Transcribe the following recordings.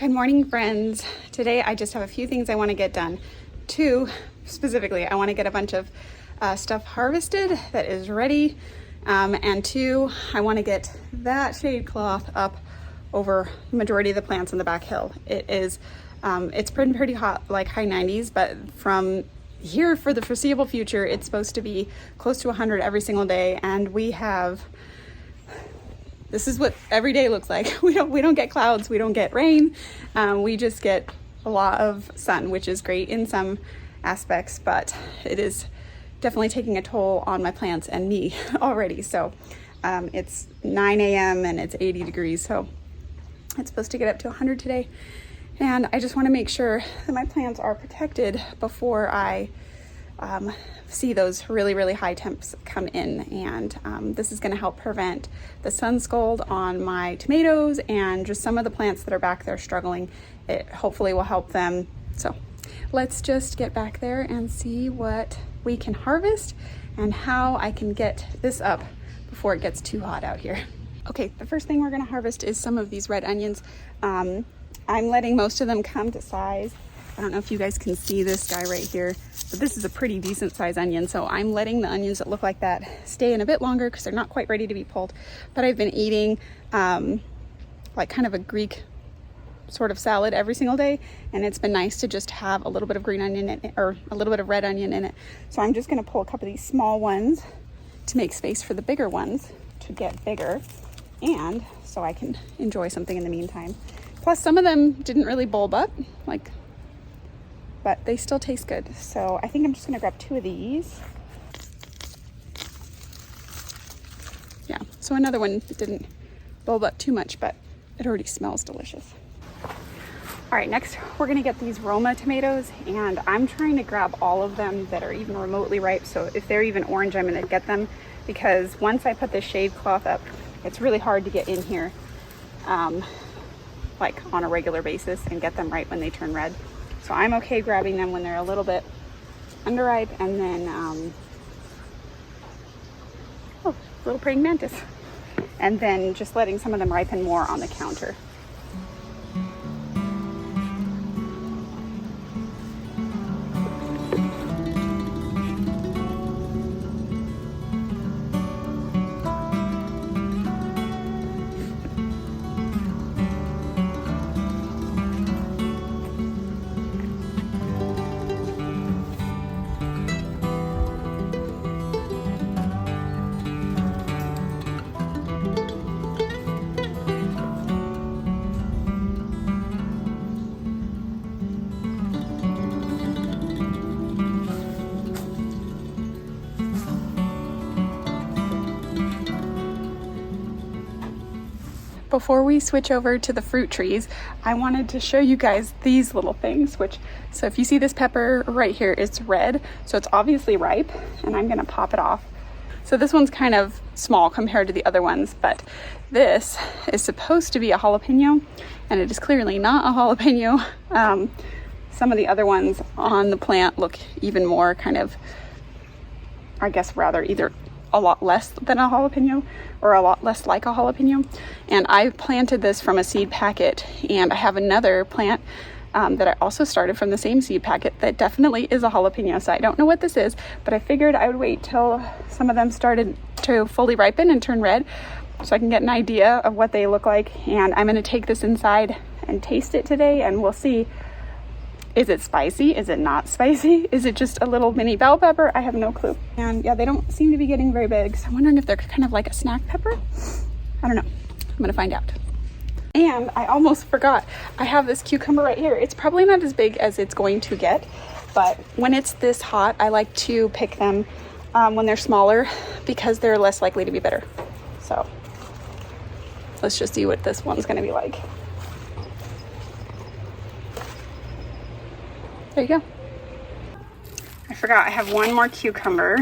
Good morning, friends. Today I just have a few things I want to get done. Two, specifically, I want to get a bunch of stuff harvested that is ready. And two, I want to get that shade cloth up over the majority of the plants on the back hill. It's been pretty hot, like high 90s, but from here for the foreseeable future, it's supposed to be close to 100 every single day. And this is what every day looks like. We don't get clouds, we don't get rain. We just get a lot of sun, which is great in some aspects, but it is definitely taking a toll on my plants and me already. So it's 9 a.m. and it's 80 degrees. So it's supposed to get up to 100 today. And I just want to make sure that my plants are protected before I see those really, really high temps come in. And this is going to help prevent the sun scald on my tomatoes and just some of the plants that are back there struggling. It hopefully will help them. So let's just get back there and see what we can harvest and how I can get this up before it gets too hot out here. Okay, the first thing we're going to harvest is some of these red onions. I'm letting most of them come to size. I don't know if you guys can see this guy right here, but this is a pretty decent size onion. So I'm letting the onions that look like that stay in a bit longer because they're not quite ready to be pulled. But I've been eating like kind of a Greek sort of salad every single day, and it's been nice to just have a little bit of green onion in it, or a little bit of red onion in it. So I'm just going to pull a couple of these small ones to make space for the bigger ones to get bigger, and so I can enjoy something in the meantime. Plus some of them didn't really bulb up, but they still taste good. So I think I'm just going to grab two of these. Yeah, so another one that didn't bulb up too much, but it already smells delicious. All right, next we're gonna get these Roma tomatoes, and I'm trying to grab all of them that are even remotely ripe. So if they're even orange, I'm gonna get them, because once I put this shade cloth up, it's really hard to get in here like on a regular basis and get them right when they turn red. So I'm okay grabbing them when they're a little bit underripe, and then little praying mantis, and then just letting some of them ripen more on the counter. Before we switch over to the fruit trees, I wanted to show you guys these little things, so if you see this pepper right here, it's red, so it's obviously ripe, and I'm gonna pop it off. So this one's kind of small compared to the other ones, but this is supposed to be a jalapeno, and it is clearly not a jalapeno. Some of the other ones on the plant look even more kind of, I guess rather either a lot less than a jalapeno or a lot less like a jalapeno. And I planted this from a seed packet, and I have another plant that I also started from the same seed packet that definitely is a jalapeno. So I don't know what this is, but I figured I would wait till some of them started to fully ripen and turn red so I can get an idea of what they look like. And I'm going to take this inside and taste it today, and we'll see. Is it spicy? Is it not spicy? Is it just a little mini bell pepper? I have no clue. And yeah, they don't seem to be getting very big. So I'm wondering if they're kind of like a snack pepper. I don't know. I'm gonna find out. And I almost forgot. I have this cucumber right here. It's probably not as big as it's going to get, but when it's this hot, I like to pick them when they're smaller because they're less likely to be bitter. So let's just see what this one's gonna be like. There you go. I forgot I have one more cucumber.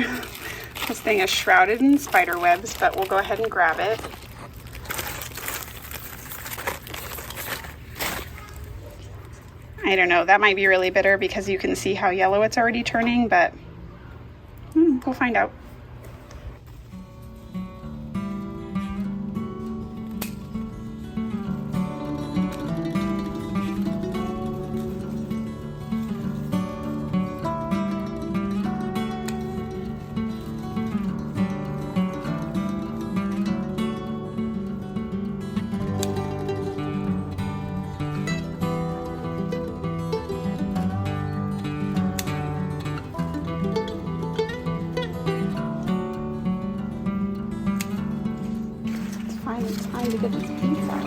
This thing is shrouded in spider webs, but we'll go ahead and grab it. I don't know, that might be really bitter because you can see how yellow it's already turning, but we'll find out. get this pizza.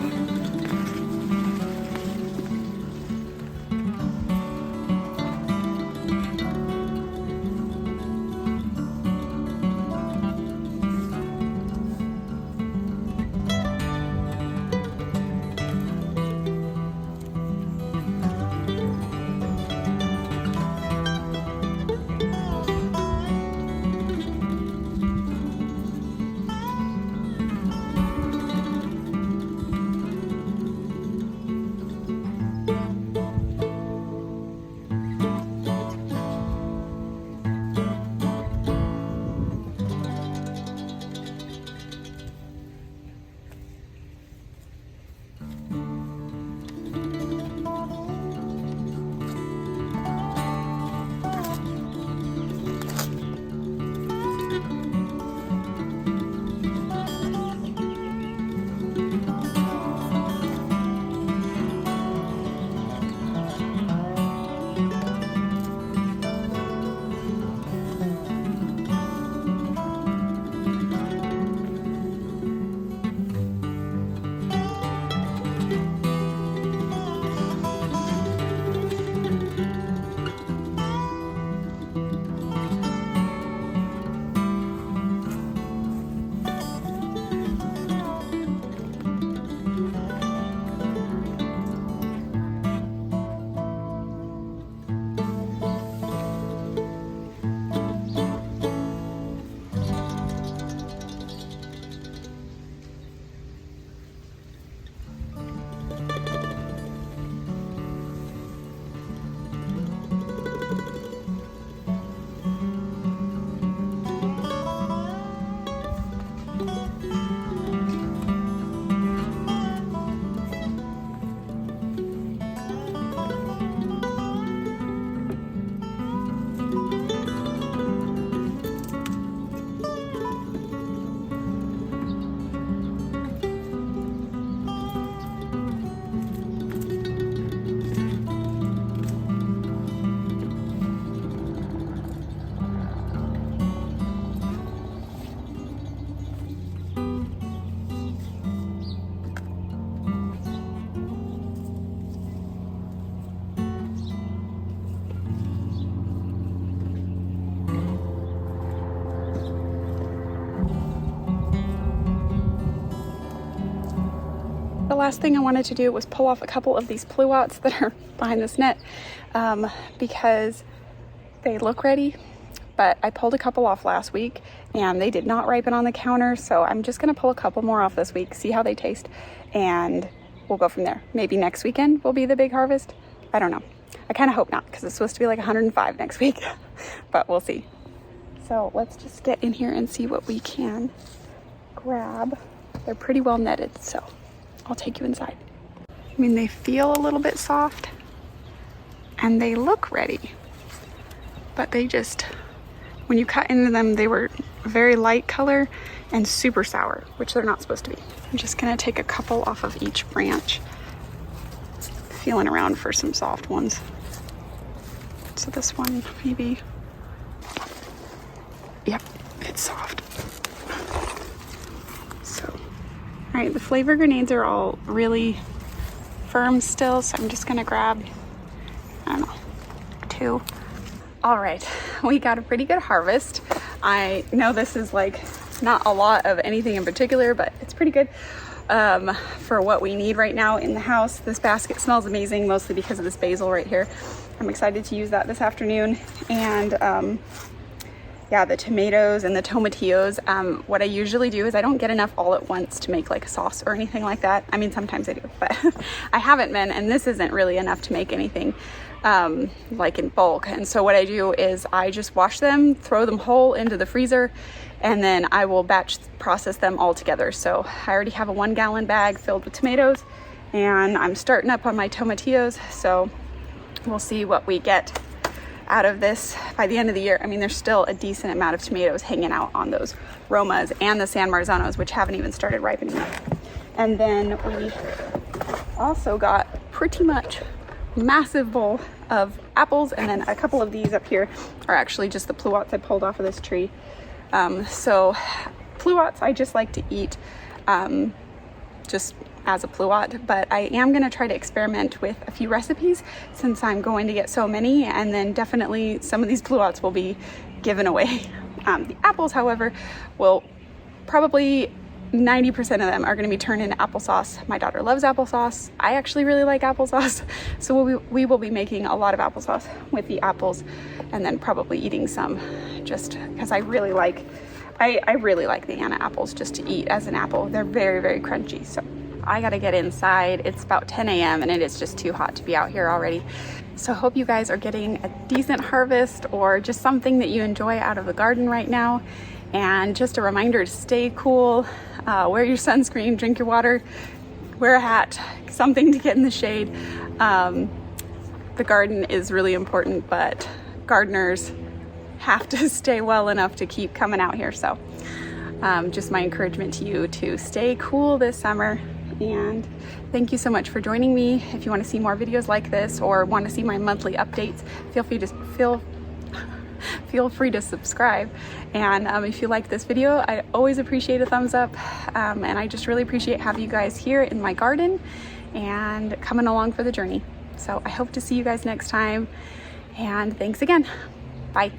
The last thing I wanted to do was pull off a couple of these pluots that are behind this net because they look ready, but I pulled a couple off last week and they did not ripen on the counter. So I'm just gonna pull a couple more off this week, see how they taste, and we'll go from there. Maybe next weekend will be the big harvest. I don't know. I kind of hope not because it's supposed to be like 105 next week, but we'll see. So let's just get in here and see what we can grab. They're pretty well netted, so I'll take you inside. I mean, they feel a little bit soft and they look ready, but they just, when you cut into them, they were very light color and super sour, which they're not supposed to be. I'm just gonna take a couple off of each branch, feeling around for some soft ones. So this one, maybe, yep, it's soft. All right, the flavor grenades are all really firm still, so I'm just gonna grab, I don't know, 2. All right, we got a pretty good harvest. I know this is like not a lot of anything in particular, but it's pretty good for what we need right now in the house. This basket smells amazing, mostly because of this basil right here. I'm excited to use that this afternoon. And yeah, the tomatoes and the tomatillos. What I usually do is I don't get enough all at once to make like a sauce or anything like that. I mean, sometimes I do, but I haven't been, and this isn't really enough to make anything like in bulk. And so what I do is I just wash them, throw them whole into the freezer, and then I will batch process them all together. So I already have a 1 gallon bag filled with tomatoes, and I'm starting up on my tomatillos. So we'll see what we get out of this by the end of the year. I mean, there's still a decent amount of tomatoes hanging out on those Romas and the San Marzanos, which haven't even started ripening up. And then we also got pretty much massive bowl of apples, and then a couple of these up here are actually just the pluots I pulled off of this tree. So pluots I just like to eat just as a pluot, but I am going to try to experiment with a few recipes since I'm going to get so many, and then definitely some of these pluots will be given away. The apples, however, will probably 90% of them are going to be turned into applesauce. My daughter loves applesauce. I actually really like applesauce, so we will be making a lot of applesauce with the apples, and then probably eating some just because I really like the Anna apples just to eat as an apple. They're very, very crunchy. So I got to get inside. It's about 10 a.m. and it is just too hot to be out here already. So I hope you guys are getting a decent harvest or just something that you enjoy out of the garden right now. And just a reminder to stay cool, wear your sunscreen, drink your water, wear a hat, something to get in the shade. The garden is really important, but gardeners have to stay well enough to keep coming out here. So just my encouragement to you to stay cool this summer. And thank you so much for joining me. If you want to see more videos like this or want to see my monthly updates, feel free to subscribe. And if you like this video, I always appreciate a thumbs up. And I just really appreciate having you guys here in my garden and coming along for the journey. So I hope to see you guys next time. And thanks again. Bye.